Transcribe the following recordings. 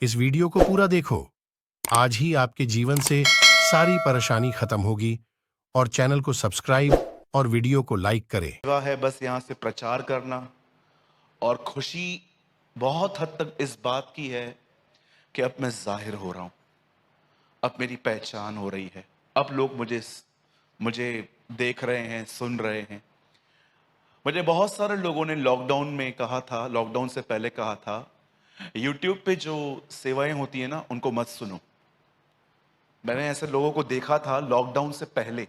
इस वीडियो को पूरा देखो। आज ही आपके जीवन से सारी परेशानी खत्म होगी। और चैनल को सब्सक्राइब और वीडियो को लाइक करें। सेवा है बस यहां से प्रचार करना। और खुशी बहुत हद तक इस बात की है कि अब मैं जाहिर हो रहा हूं, अब मेरी पहचान हो रही है, अब लोग मुझे मुझे देख रहे हैं, सुन रहे हैं। मुझे बहुत सारे लोगों ने लॉकडाउन में कहा था, लॉकडाउन से पहले कहा था, यूट्यूब पे जो सेवाएं होती है ना उनको मत सुनो। मैंने ऐसे लोगों को देखा था लॉकडाउन से पहले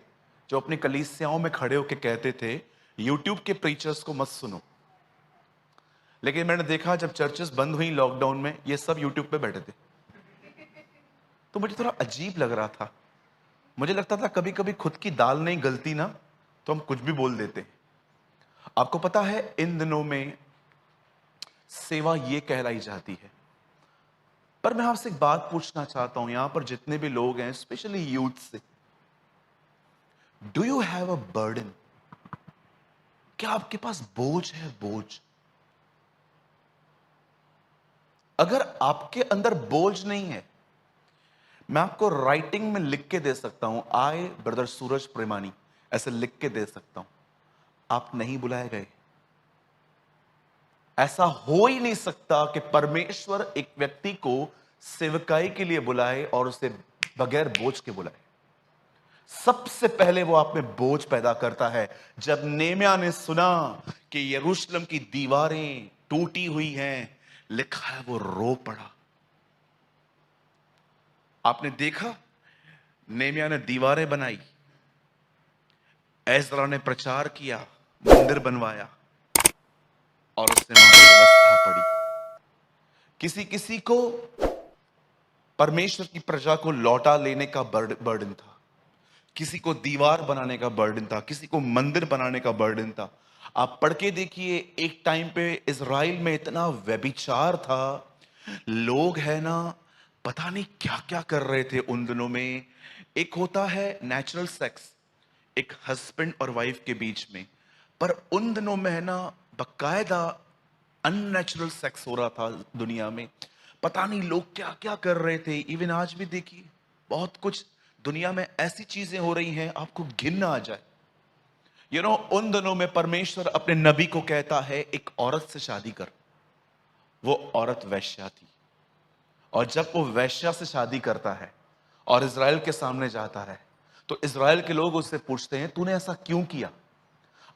जो अपनी कलीसियाओं में खड़े होकर कहते थे यूट्यूब के प्रीचर्स को मत सुनो। लेकिन मैंने देखा जब चर्चेस बंद हुई लॉकडाउन में, ये सब यूट्यूब पे बैठे थे। तो मुझे थोड़ा अजीब लग रहा था। मुझे लगता था कभी कभी खुद की दाल नहीं गलती ना, तो हम कुछ भी बोल देते हैं। आपको पता है इन दिनों में सेवा ये कहलाई जाती है। पर मैं आपसे एक बात पूछना चाहता हूं, यहां पर जितने भी लोग हैं, स्पेशली यूथ से, do you have a burden? क्या आपके पास बोझ है? बोझ। अगर आपके अंदर बोझ नहीं है, मैं आपको राइटिंग में लिख के दे सकता हूं, आए ब्रदर सूरज प्रेमानी, ऐसे लिख के दे सकता हूं, आप नहीं बुलाए गए। ऐसा हो ही नहीं सकता कि परमेश्वर एक व्यक्ति को सेवकाई के लिए बुलाए और उसे बगैर बोझ के बुलाए। सबसे पहले वो आप में बोझ पैदा करता है। जब नेम्या ने सुना कि यरूशलेम की दीवारें टूटी हुई हैं, लिखा है वो रो पड़ा। आपने देखा, नेम्या ने दीवारें बनाई, एजरा ने प्रचार किया, मंदिर बनवाया, और उसने वहां पर व्यवस्था पड़ी। किसी किसी को परमेश्वर की प्रजा को लौटा लेने का बर्डन था, किसी को दीवार बनाने का बर्डन था, किसी को मंदिर बनाने का बर्डन था। आप पढ़ के देखिए, एक टाइम पे इज़राइल में इतना व्यभिचार था, लोग है ना, पता नहीं क्या क्या कर रहे थे उन दिनों में। एक होता है नेचुरल सेक्स, एक हस्बैंड और वाइफ के बीच में, पर उन दिनों में है ना, बकायदा अननेचुरल सेक्स हो रहा था दुनिया में। पता नहीं लोग क्या क्या कर रहे थे। इवन आज भी देखिए, बहुत कुछ दुनिया में ऐसी चीजें हो रही हैं, आपको घिन आ जाए। उन दिनों में परमेश्वर अपने नबी को कहता है एक औरत से शादी कर। वो औरत वैश्या थी, और जब वो वैश्या से शादी करता है और इज़राइल के सामने जाता है, तो इज़राइल के लोग उससे पूछते हैं तूने ऐसा क्यों किया।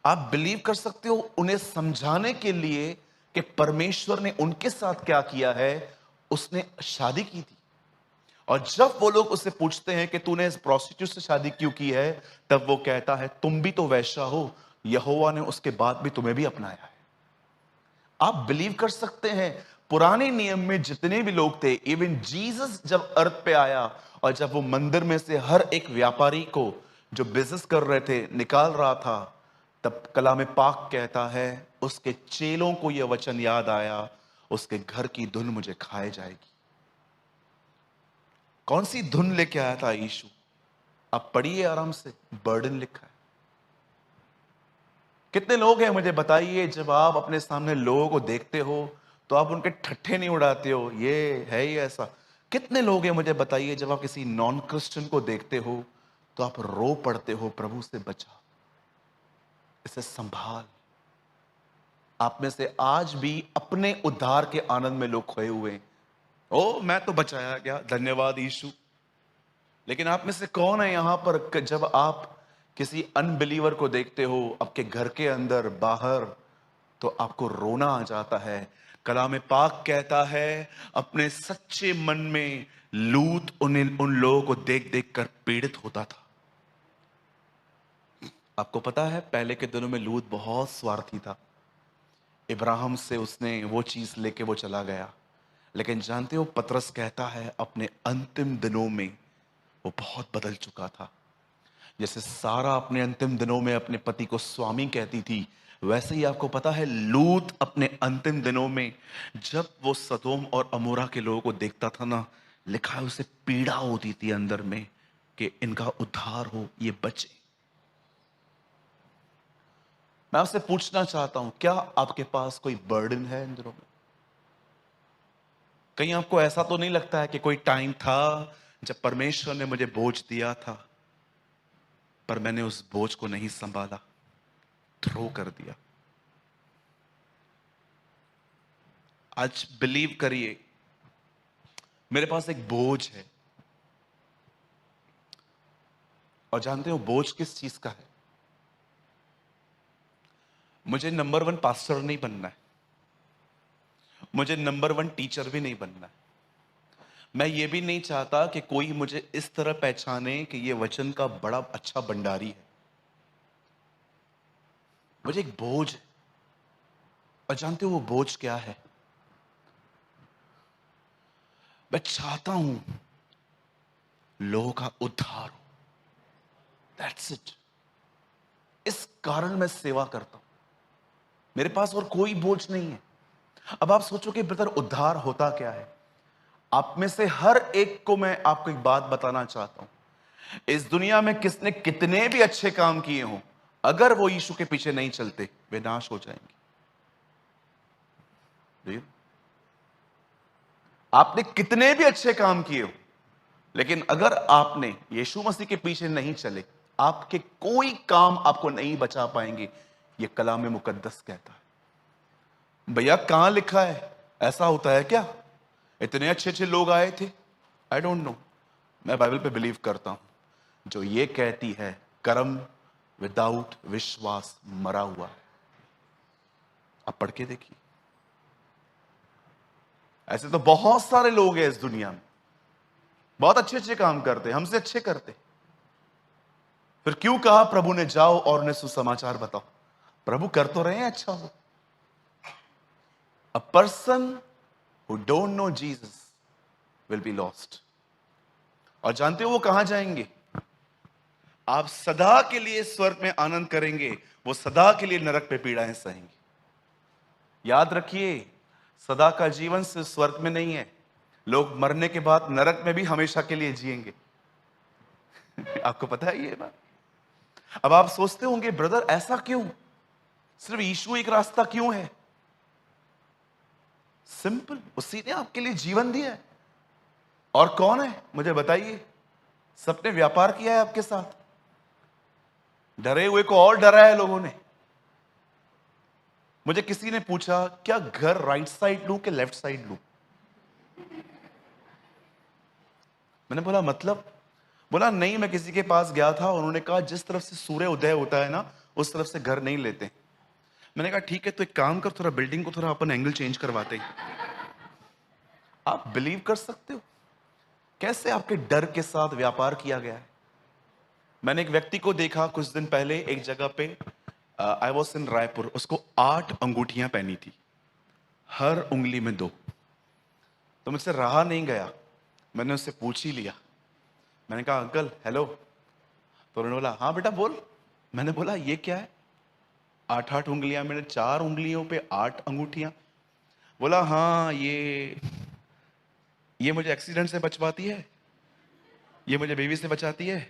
आप बिलीव कर सकते हो, उन्हें समझाने के लिए कि परमेश्वर ने उनके साथ क्या किया है, उसने शादी की थी। और जब वो लोग उससे पूछते हैं कि तूने इस प्रोस्टिट्यूट से शादी क्यों की है, तब वो कहता है तुम भी तो वैश्या हो, यहोवा ने उसके बाद भी तुम्हें भी अपनाया है। आप बिलीव कर सकते हैं, पुराने नियम में जितने भी लोग थे, इवन जीसस जब अर्थ पे आया और जब वो मंदिर में से हर एक व्यापारी को जो बिजनेस कर रहे थे निकाल रहा था, तब कलाम पाक कहता है उसके चेलों को यह वचन याद आया, उसके घर की धुन मुझे खाए जाएगी। कौन सी धुन लेके आया था यीशु? आप पढ़िए आराम से, बर्डन लिखा है। कितने लोग हैं मुझे बताइए, जब आप अपने सामने लोगों को देखते हो तो आप उनके ठट्ठे नहीं उड़ाते हो, ये है ही ऐसा। कितने लोग हैं मुझे बताइए, जब आप किसी नॉन क्रिश्चियन को देखते हो तो आप रो पड़ते हो, प्रभु से बचा, इसे संभाल। आप में से आज भी अपने उद्धार के आनंद में लोग खोए हुए हैं। ओ मैं तो बचाया गया, धन्यवाद यीशु। लेकिन आप में से कौन है यहां पर जब आप किसी अनबिलीवर को देखते हो आपके घर के अंदर बाहर, तो आपको रोना आ जाता है। कलाम पाक कहता है अपने सच्चे मन में लूत उन लोगों को देख देख कर पीड़ित होता था। आपको पता है पहले के दिनों में लूत बहुत स्वार्थी था। इब्राहिम से उसने वो चीज लेके वो चला गया। लेकिन जानते हो, पतरस कहता है अपने अंतिम दिनों में वो बहुत बदल चुका था। जैसे सारा अपने अंतिम दिनों में अपने पति को स्वामी कहती थी, वैसे ही आपको पता है लूत अपने अंतिम दिनों में जब वो सदोम और अमोरा के लोगों को देखता था ना, लिखा है उसे पीड़ा होती थी अंदर में कि इनका उद्धार हो, ये बचे। मैं आपसे पूछना चाहता हूं, क्या आपके पास कोई बर्डन है इन दिनों में? कहीं आपको ऐसा तो नहीं लगता है कि कोई टाइम था जब परमेश्वर ने मुझे बोझ दिया था, पर मैंने उस बोझ को नहीं संभाला, थ्रो कर दिया। आज बिलीव करिए, मेरे पास एक बोझ है, और जानते हो बोझ किस चीज का है? मुझे नंबर 1 पास्टर नहीं बनना है, मुझे नंबर 1 टीचर भी नहीं बनना है। मैं ये भी नहीं चाहता कि कोई मुझे इस तरह पहचाने कि ये वचन का बड़ा अच्छा भंडारी है। मुझे एक बोझ है, और जानते हो वो बोझ क्या है? मैं चाहता हूं लोगों का उद्धार हो। That's it. इस कारण मैं सेवा करता हूं। मेरे पास और कोई बोझ नहीं है। अब आप सोचो कि ब्रदर उद्धार होता क्या है? आप में से हर एक को मैं आपको एक बात बताना चाहता हूं। इस दुनिया में किसने कितने भी अच्छे काम किए हों, अगर वो यीशु के पीछे नहीं चलते, वे नाश हो जाएंगे। देखिए, आपने कितने भी अच्छे काम किए हो, लेकिन अगर आपने यीशु मसीह के पीछे नहीं चले, आपके कोई काम आपको नहीं बचा पाएंगे। ये कलाम मुकद्दस कहता है। भैया कहां लिखा है? ऐसा होता है क्या? इतने अच्छे अच्छे लोग आए थे। I don't know. मैं बाइबल पे बिलीव करता हूं जो ये कहती है कर्म विदाउट विश्वास मरा हुआ है। आप पढ़ के देखिए। ऐसे तो बहुत सारे लोग हैं इस दुनिया में, बहुत अच्छे अच्छे काम करते, हमसे अच्छे करते। फिर क्यों कहा प्रभु ने जाओ और उन्हें सुसमाचार बताओ? प्रभु कर तो रहे हैं अच्छा हो। A person who don't know Jesus will be lost. और जानते हो वो कहां जाएंगे? आप सदा के लिए स्वर्ग में आनंद करेंगे, वो सदा के लिए नरक पे पीड़ाएं सहेंगे। याद रखिए, सदा का जीवन सिर्फ स्वर्ग में नहीं है। लोग मरने के बाद नरक में भी हमेशा के लिए जिएंगे। आपको पता है ये बात? अब आप सोचते होंगे ब्रदर ऐसा क्यों? सिर्फ यीशु एक रास्ता क्यों है? सिंपल, उसी ने आपके लिए जीवन दिया है। और कौन है मुझे बताइए? सबने व्यापार किया है आपके साथ। डरे हुए को और डरा है लोगों ने। मुझे किसी ने पूछा क्या घर राइट साइड लूं कि लेफ्ट साइड लूं? मैंने बोला मतलब? बोला नहीं, मैं किसी के पास गया था, उन्होंने कहा जिस तरफ से सूर्य उदय होता है ना, उस तरफ से घर नहीं लेते। मैंने कहा ठीक है, तो एक काम कर, थोड़ा बिल्डिंग को थोड़ा अपन एंगल चेंज करवाते हैं। आप बिलीव कर सकते हो कैसे आपके डर के साथ व्यापार किया गया है? मैंने एक व्यक्ति को देखा कुछ दिन पहले एक जगह पे, आई वॉज इन रायपुर। उसको 8 अंगूठियां पहनी थी, हर उंगली में 2। तो मुझसे रहा नहीं गया, मैंने उससे पूछ ही लिया। मैंने कहा अंकल हेलो। तो उन्होंने बोला हाँ बेटा बोल। मैंने बोला ये क्या है? 8-8 उंगलियां, मैंने 4 उंगलियों पे 8 अंगूठियां। बोला हाँ ये मुझे एक्सीडेंट से बचवाती है, ये मुझे बेबी से बचाती है,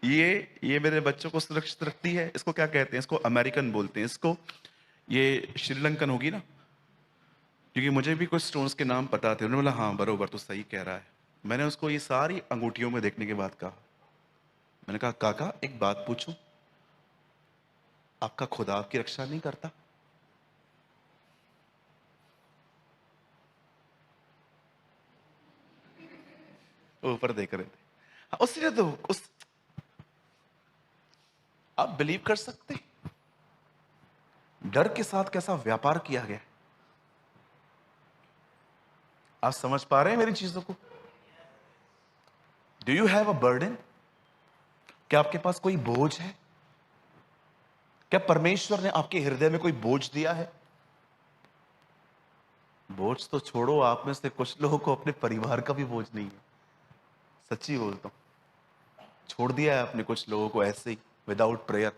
ये मेरे बच्चों को सुरक्षित रखती है। इसको क्या कहते हैं? इसको अमेरिकन बोलते हैं इसको। ये श्रीलंकन होगी ना, क्योंकि मुझे भी कुछ स्टोन्स के नाम पता थे। उन्होंने बोला हाँ बरोबर तो सही कह रहा है। मैंने उसको ये सारी अंगूठियों में देखने के बाद कहा, मैंने कहा काका एक बात पूछूं, आपका खुदा आपकी रक्षा नहीं करता? वो ऊपर देख रहे थे। हाँ, उसने तो उस आप बिलीव कर सकते हैं? डर के साथ कैसा व्यापार किया गया? आप समझ पा रहे हैं मेरी चीजों को? Do you have a burden? क्या आपके पास कोई बोझ है? क्या परमेश्वर ने आपके हृदय में कोई बोझ दिया है? बोझ तो छोड़ो, आप में से कुछ लोगों को अपने परिवार का भी बोझ नहीं है। सच्ची बोलता हूं, छोड़ दिया है आपने कुछ लोगों को ऐसे ही विदाउट प्रेयर।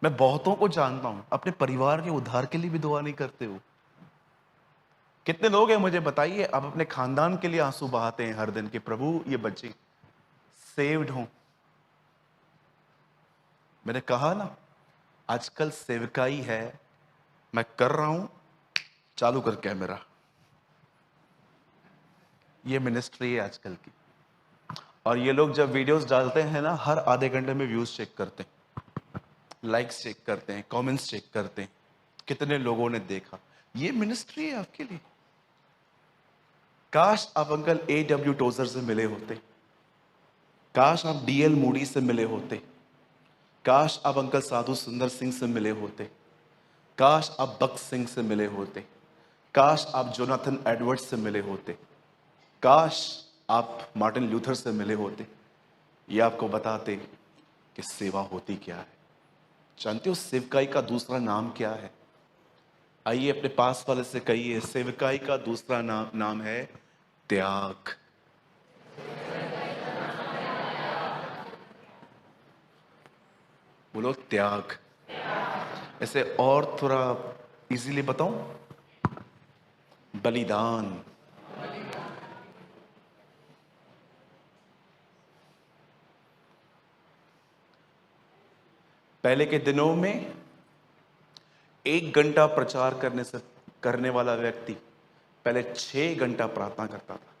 मैं बहुतों को जानता हूं अपने परिवार के उद्धार के लिए भी दुआ नहीं करते हो। कितने लोग हैं मुझे बताइए, आप अपने खानदान के लिए आंसू बहाते हैं हर दिन कि प्रभु ये बच्चे सेव्ड हों। मैंने कहा ना, आजकल सेवकाई है, मैं कर रहा हूं, चालू कर कैमरा। ये मिनिस्ट्री है आजकल की। और ये लोग जब वीडियोस डालते हैं ना, हर आधे घंटे में व्यूज चेक करते हैं, लाइक्स चेक करते हैं, कमेंट्स चेक करते हैं, कितने लोगों ने देखा। ये मिनिस्ट्री है आपके लिए। काश आप अंकल A.W. टोजर से मिले होते, काश आप D.L. मूडी से मिले होते, काश आप अंकल साधु सुंदर सिंह से मिले होते, काश आप बख्श सिंह से मिले होते, काश आप जोनाथन एडवर्ड्स से मिले होते, काश आप मार्टिन लूथर से मिले होते। ये आपको बताते कि सेवा होती क्या है। जानते हो सेवकाई का दूसरा नाम क्या है? आइए अपने पास वाले से कहिए, सेवकाई का दूसरा नाम है त्याग। बोलो त्याग। ऐसे और थोड़ा इजीली बताऊं, बलिदान। पहले के दिनों में 1 घंटा प्रचार करने वाला व्यक्ति पहले 6 घंटा प्रार्थना करता था।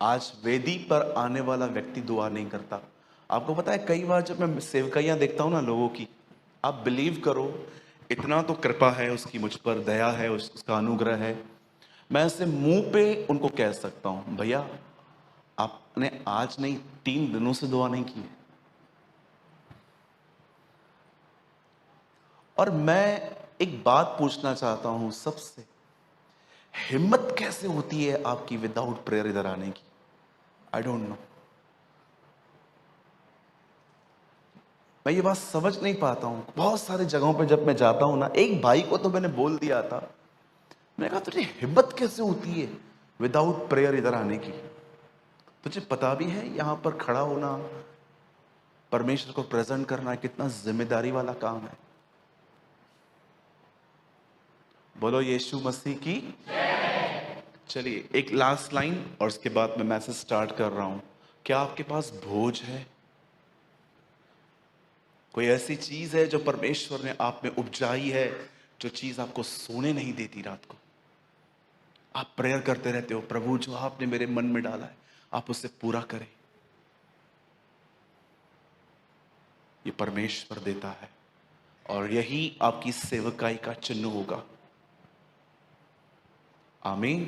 आज वेदी पर आने वाला व्यक्ति दुआ नहीं करता। आपको पता है, कई बार जब मैं सेवकाइयां देखता हूं ना लोगों की, आप बिलीव करो, इतना तो कृपा है उसकी मुझ पर, दया है, उसका अनुग्रह है, मैं ऐसे मुंह पे उनको कह सकता हूं, भैया आपने आज नहीं 3 दिनों से दुआ नहीं की है। और मैं एक बात पूछना चाहता हूं सबसे, हिम्मत कैसे होती है आपकी विदाउट प्रेयर इधर आने की? I don't know. मैं ये बात समझ नहीं पाता हूं। बहुत सारी जगहों पे जब मैं जाता हूं ना, एक भाई को तो मैंने बोल दिया था, मैंने कहा तुझे हिम्मत कैसे होती है विदाउट प्रेयर इधर आने की? तुझे पता भी है यहां पर खड़ा होना, परमेश्वर को प्रेजेंट करना कितना जिम्मेदारी वाला काम है? बोलो यीशु मसीह की। चलिए एक लास्ट लाइन और उसके बाद मैं मैसेज स्टार्ट कर रहा हूं। क्या आपके पास भोज है? कोई ऐसी चीज है जो परमेश्वर ने आप में उपजाई है, जो चीज आपको सोने नहीं देती रात को? आप प्रेयर करते रहते हो, प्रभु जो आपने मेरे मन में डाला है आप उसे पूरा करें। ये परमेश्वर देता है और यही आपकी सेवकाई का चिन्ह होगा। आमीन।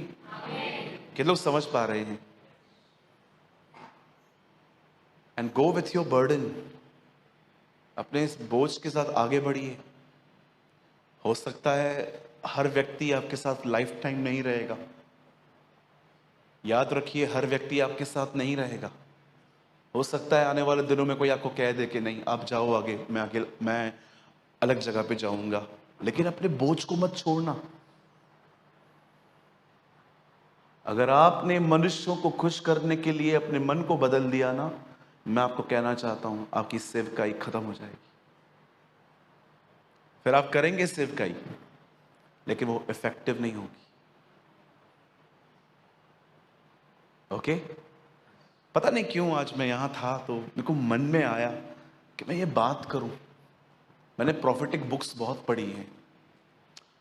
कितने लोग समझ पा रहे हैं? And go with your burden. अपने इस बोझ के साथ आगे बढ़िए। हो सकता है हर व्यक्ति आपके साथ लाइफ टाइम नहीं रहेगा। याद रखिए, हर व्यक्ति आपके साथ नहीं रहेगा। हो सकता है आने वाले दिनों में कोई आपको कह दे कि नहीं आप जाओ आगे, मैं अलग जगह पे जाऊंगा। लेकिन अपने बोझ को मत छोड़ना। अगर आपने मनुष्यों को खुश करने के लिए अपने मन को बदल दिया ना, मैं आपको कहना चाहता हूं आपकी सेवकाई खत्म हो जाएगी। फिर आप करेंगे सेवकाई, लेकिन वो इफेक्टिव नहीं होगी। ओके? पता नहीं क्यों आज मैं यहां था तो मेरे को मन में आया कि मैं ये बात करूं। मैंने प्रोफेटिक बुक्स बहुत पढ़ी हैं,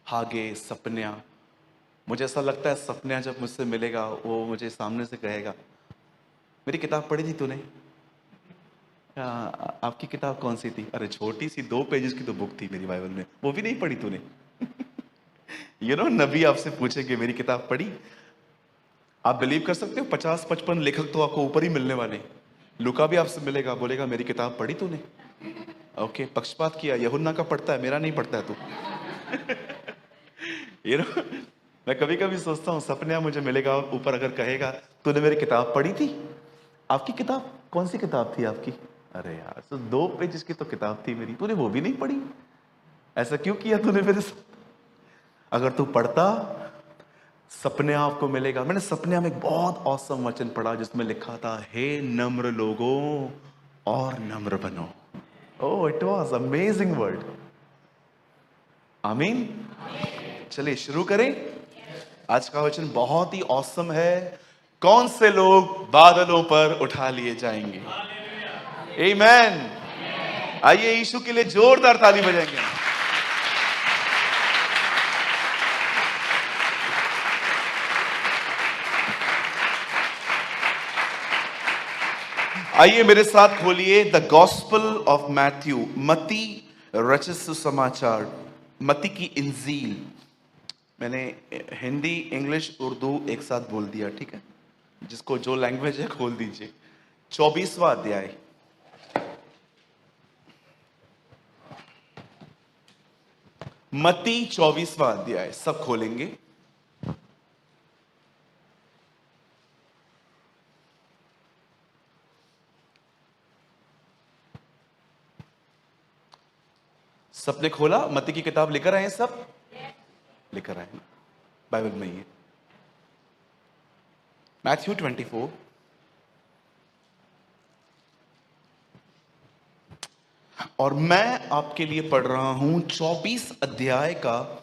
हागे, सपन्या। मुझे ऐसा लगता है सपन्या जब मुझसे मिलेगा वो मुझे सामने से कहेगा, मेरी किताब पढ़ी थी तूने? आपकी किताब कौन सी थी? अरे छोटी सी 2 पेजेस की तो बुक थी मेरी बाइबल में, वो भी नहीं पढ़ी तूने? नबी आपसे पूछेंगे मेरी किताब पढ़ी? आप बिलीव कर सकते हो 50-55 लेखक तो आपको ऊपर ही मिलने वाले। लुका भी आपसे मिलेगा, बोलेगा मेरी किताब पढ़ी तूने? ओके, पक्षपात किया, यूहन्ना का पढ़ता है, मेरा नहीं पढ़ता है तू। मैं कभी कभी सोचता हूँ सपन्या मुझे मिलेगा ऊपर, अगर कहेगा तूने मेरी किताब पढ़ी थी? आपकी किताब कौन सी किताब थी आपकी? अरे यार, तो 2 पेज की तो किताब थी मेरी, तूने वो भी नहीं पढ़ी? ऐसा क्यों किया तूने मेरे साथ? अगर तू पढ़ता, सपन्या आपको मिलेगा। मैंने सपन्या में एक बहुत औसम वचन पढ़ा जिसमें लिखा था, हे नम्र लोगों और नम्र बनो। ओह, इट वॉज अमेजिंग वर्ड। आमीन। चलिए शुरू करें। आज का वचन बहुत ही औसम है। कौन से लोग बादलों पर उठा लिए जाएंगे? आमीन। आइए यीशु के लिए जोरदार ताली बजाएंगे। आइए मेरे साथ खोलिए द गॉस्पल ऑफ मैथ्यू, मती रचित सुसमाचार, मती की इंजील। मैंने हिंदी इंग्लिश उर्दू एक साथ बोल दिया, ठीक है? जिसको जो लैंग्वेज है खोल दीजिए। 24वां अध्याय, मती 24वां अध्याय, सब खोलेंगे। सबने खोला? मती की किताब लेकर आए हैं सब? लेकर आए ना? बाइबल में ही है। मैथ्यू 24, और मैं आपके लिए पढ़ रहा हूं 24 अध्याय का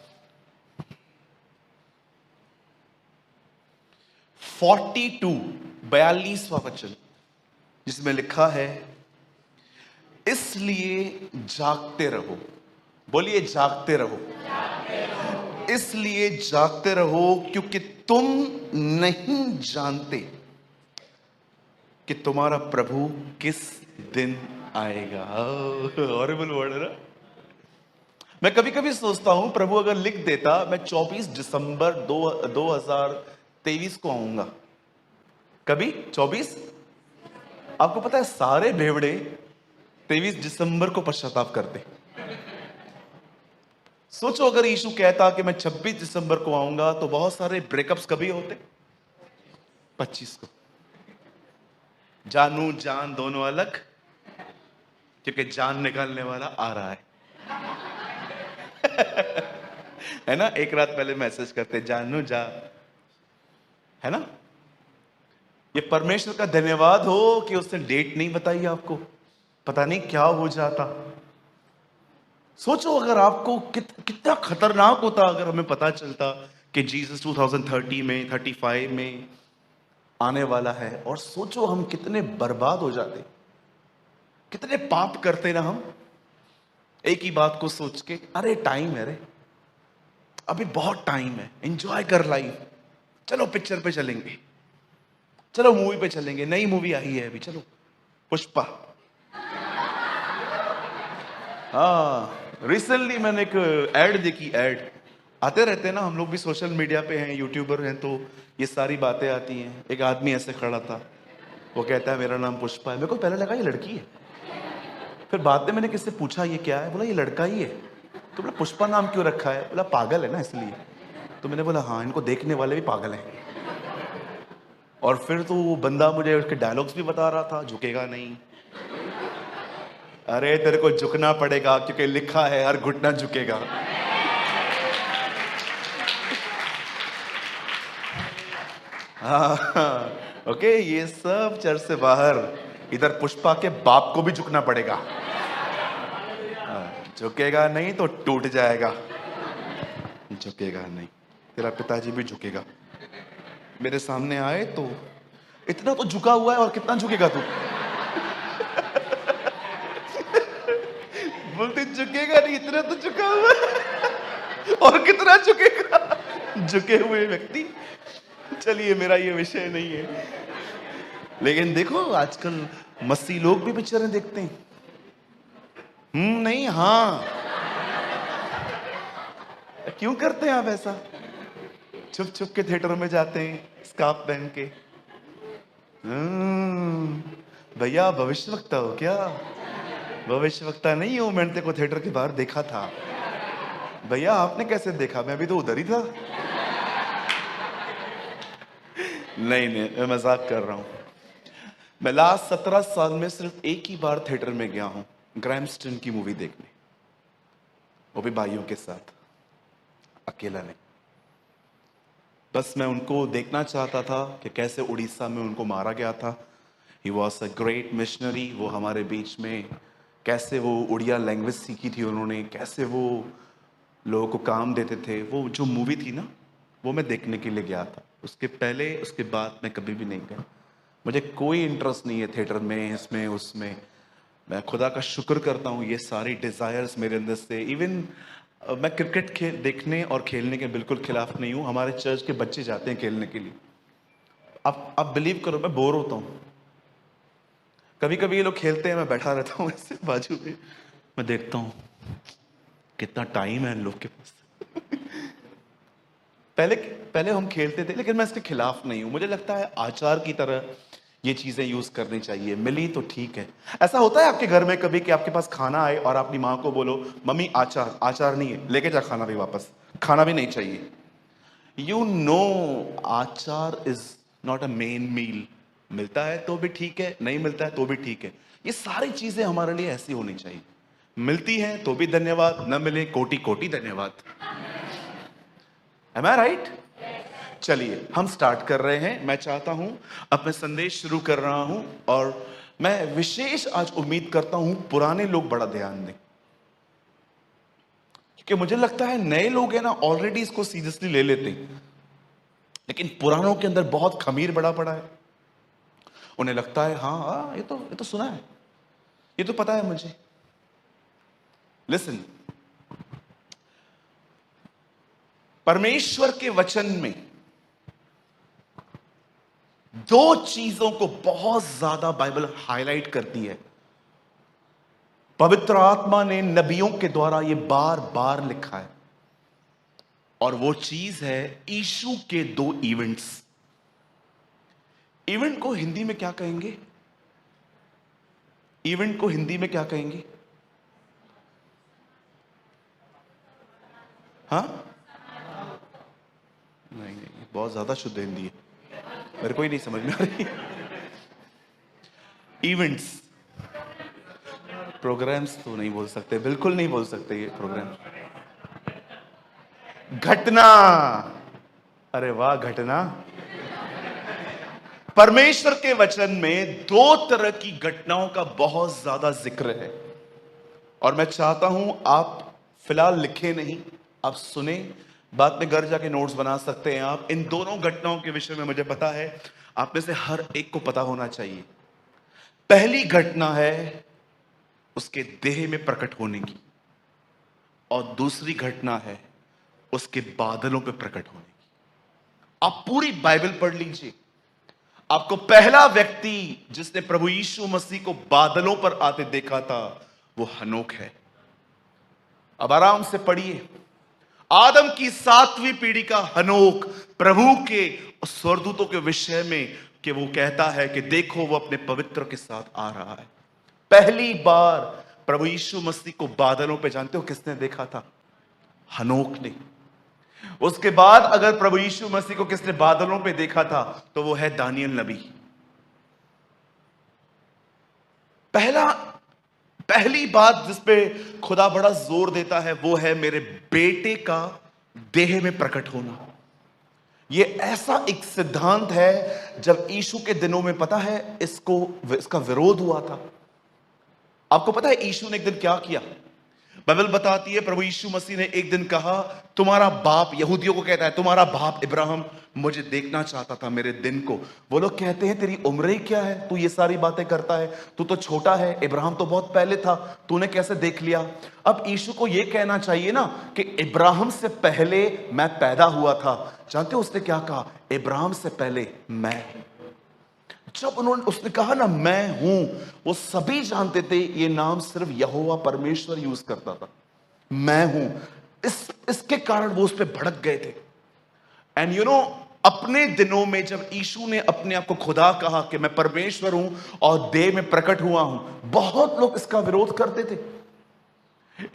42वां वचन, जिसमें लिखा है, इसलिए जागते रहो। बोलिए जागते रहो। इसलिए जागते रहो क्योंकि तुम नहीं जानते कि तुम्हारा प्रभु किस दिन आएगा। हॉरिबल वर्ड है ना? मैं कभी कभी सोचता हूं, प्रभु अगर लिख देता मैं 24 दिसंबर 2023 को आऊंगा। कभी 24, आपको पता है सारे भेवड़े 23 दिसंबर को पश्चाताप करते। सोचो अगर यीशु कहता कि मैं 26 दिसंबर को आऊंगा, तो बहुत सारे ब्रेकअप्स कभी होते? 25 को। जानू जान दोनों अलग, क्योंकि जान निकालने वाला आ रहा है। है ना? एक रात पहले मैसेज करते जानू जा, है ना? ये परमेश्वर का धन्यवाद हो कि उसने डेट नहीं बताई आपको, पता नहीं क्या हो जाता। सोचो अगर आपको कितना खतरनाक होता अगर हमें पता चलता कि जीसस 2030 में 35 में आने वाला है, और सोचो हम कितने बर्बाद हो जाते, कितने पाप करते ना हम, एक ही बात को सोच के, अरे टाइम है रे, अभी बहुत टाइम है, एंजॉय कर लाइफ, चलो पिक्चर पे चलेंगे, चलो मूवी पे चलेंगे, नई मूवी आई है अभी, चलो पुष्पा। हाँ, रिसेंटली मैंने एक एड देखी, एड आते रहते हैं ना, हम लोग भी सोशल मीडिया पे हैं, यूट्यूबर हैं, तो ये सारी बातें आती हैं। एक आदमी ऐसे खड़ा था, वो कहता है मेरा नाम पुष्पा है। मेरे को पहले लगा ये लड़की है, फिर बाद में मैंने किससे पूछा ये क्या है, बोला ये लड़का ही है। तो बोला पुष्पा नाम क्यों रखा है? बोला पागल है ना इसलिए। तो मैंने बोला हाँ, इनको देखने वाले भी पागल हैं। और फिर तो वो बंदा मुझे उसके डायलॉग्स भी बता रहा था, झुकेगा नहीं। अरे तेरे को झुकना पड़ेगा, क्योंकि लिखा है हर घुटना झुकेगा। हाँ, ओके, ये सब चर्च से बाहर, इधर पुष्पा के बाप को भी झुकना पड़ेगा। झुकेगा नहीं तो टूट जाएगा। झुकेगा नहीं, तेरा पिताजी भी झुकेगा। मेरे सामने आए तो इतना तो झुका हुआ है, और कितना झुकेगा तू? बोलते झुकेगा नहीं, इतना तो झुका हुआ है, और कितना झुकेगा? झुके हुए व्यक्ति। चलिए, मेरा ये विषय नहीं है, लेकिन देखो आजकल मसीह लोग भी पिक्चरें देखते हैं। नहीं, हाँ, क्यों करते हैं आप ऐसा? छुप छुप के थिएटर में जाते हैं स्कार्फ पहन के। भैया भविष्यवक्ता हो क्या? भविष्यवक्ता नहीं हूं, मैंने तेरे को थिएटर के बाहर देखा था। भैया आपने कैसे देखा? मैं भी तो उधर ही था। नहीं नहीं, मैं मजाक कर रहा हूं। मैं लास्ट 17 साल में सिर्फ एक ही बार थिएटर में गया हूं, ग्रैमस्टन की मूवी देखने, वो भी भाइयों के साथ, अकेला नहीं। बस मैं उनको देखना चाहता था कि कैसे उड़ीसा में उनको मारा गया था। He was a great missionary. वो हमारे बीच में कैसे वो उड़िया लैंग्वेज सीखी थी उन्होंने, कैसे वो लोगों को काम देते थे, वो जो मूवी थी ना, वो मैं देखने के लिए गया था। उसके पहले उसके बाद मैं कभी भी नहीं गया। मुझे कोई इंटरेस्ट नहीं है थिएटर में, इसमें उसमें। मैं खुदा का शुक्र करता हूँ ये सारी डिज़ायर्स मेरे अंदर से। इवन मैं क्रिकेट देखने और खेलने के बिल्कुल खिलाफ नहीं हूँ। हमारे चर्च के बच्चे जाते हैं खेलने के लिए। आप बिलीव करो, मैं बोर होता हूँ। कभी कभी ये लोग खेलते हैं, मैं बैठा रहता हूँ ऐसे बाजू में, मैं देखता हूँ कितना टाइम है इन लोग के पास। पहले पहले हम खेलते थे, लेकिन मैं इसके खिलाफ नहीं हूं। मुझे लगता है आचार की तरह ये चीजें यूज करनी चाहिए, मिली तो ठीक है। ऐसा होता है आपके घर में कभी कि आपके पास खाना आए और अपनी माँ को बोलो, मम्मी आचार, आचार नहीं है, लेके जा खाना भी वापस, खाना भी नहीं चाहिए। You know achar is not a main meal. मिलता है तो भी ठीक है, नहीं मिलता है तो भी ठीक है। ये सारी चीजें हमारे लिए ऐसी होनी चाहिए, मिलती हैं तो भी धन्यवाद, न मिले कोटि कोटि धन्यवाद। Am I right? चलिए हम स्टार्ट कर रहे हैं। मैं चाहता हूं, अपने संदेश शुरू कर रहा हूं, और मैं विशेष आज उम्मीद करता हूं पुराने लोग बड़ा ध्यान दें, क्योंकि मुझे लगता है नए लोग हैं ना, ऑलरेडी इसको सीरियसली ले लेते हैं, लेकिन पुरानों के अंदर बहुत खमीर बड़ा पड़ा है। उन्हें लगता है हाँ ये तो सुना है, ये तो पता है मुझे। लिसन, परमेश्वर के वचन में दो चीजों को बहुत ज्यादा बाइबल हाईलाइट करती है। पवित्र आत्मा ने नबियों के द्वारा यह बार बार लिखा है, और वो चीज है यीशु के दो इवेंट्स। इवेंट को हिंदी में क्या कहेंगे? इवेंट को हिंदी में क्या कहेंगे? हाँ, नहीं नहीं, बहुत ज्यादा शुद्ध हिंदी है, मेरे को ही नहीं समझ में आ रही। इवेंट्स, प्रोग्राम्स तो नहीं बोल सकते, बिल्कुल नहीं बोल सकते ये प्रोग्राम। घटना, अरे वाह, घटना। परमेश्वर के वचन में दो तरह की घटनाओं का बहुत ज्यादा जिक्र है, और मैं चाहता हूं आप फिलहाल लिखे नहीं, आप सुने, बाद में घर जाके नोट्स बना सकते हैं आप। इन दोनों घटनाओं के विषय में मुझे पता है आप में से हर एक को पता होना चाहिए। पहली घटना है उसके देह में प्रकट होने की, और दूसरी घटना है उसके बादलों पे प्रकट होने की। आप पूरी बाइबल पढ़ लीजिए, आपको पहला व्यक्ति जिसने प्रभु यीशु मसीह को बादलों पर आते देखा था वो हनोक है। अब आराम से पढ़िए। आदम की 7वीं पीढ़ी का हनोक प्रभु के स्वर्गदूतों के विषय में कि वो कहता है कि देखो वो अपने पवित्र के साथ आ रहा है। पहली बार प्रभु यीशु मसीह को बादलों पे जानते हो किसने देखा था? हनोक ने। उसके बाद अगर प्रभु यीशु मसीह को किसने बादलों पे देखा था तो वो है दानियल नबी। पहली बात जिस पे खुदा बड़ा जोर देता है वो है मेरे बेटे का देह में प्रकट होना। ये ऐसा एक सिद्धांत है, जब यीशु के दिनों में पता है इसका विरोध हुआ था। आपको पता है यीशु ने एक दिन क्या किया? बाइबल बताती है प्रभु यीशु मसीह ने एक दिन कहा, तुम्हारा बाप, यहूदियों को कहता है, तुम्हारा बाप इब्राहिम मुझे देखना चाहता था मेरे दिन को। वो लोग कहते हैं तेरी उम्र ही क्या है, तू ये सारी बातें करता है, तू तो छोटा है, इब्राहिम तो बहुत पहले था, तूने कैसे देख लिया? अब यीशु को ये कहना चाहिए ना कि इब्राहिम से पहले मैं पैदा हुआ था। जानते हो उसने क्या कहा? इब्राहिम से पहले मैं। जब उसने कहा ना मैं हूं, वो सभी जानते थे ये नाम सिर्फ यहोवा परमेश्वर यूज करता था, मैं हूं। इसके कारण वो उस पर भड़क गए थे। एंड यू नो, अपने दिनों में जब यीशु ने अपने आप को खुदा कहा कि मैं परमेश्वर हूं और देह में प्रकट हुआ हूं, बहुत लोग इसका विरोध करते थे।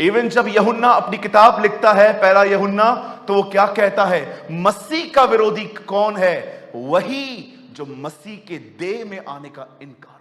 इवन जब यूहन्ना अपनी किताब लिखता है, पहला यूहन्ना, तो वो क्या कहता है? मसीह का विरोधी कौन है? वही जो मसीह के देह में आने का इनकार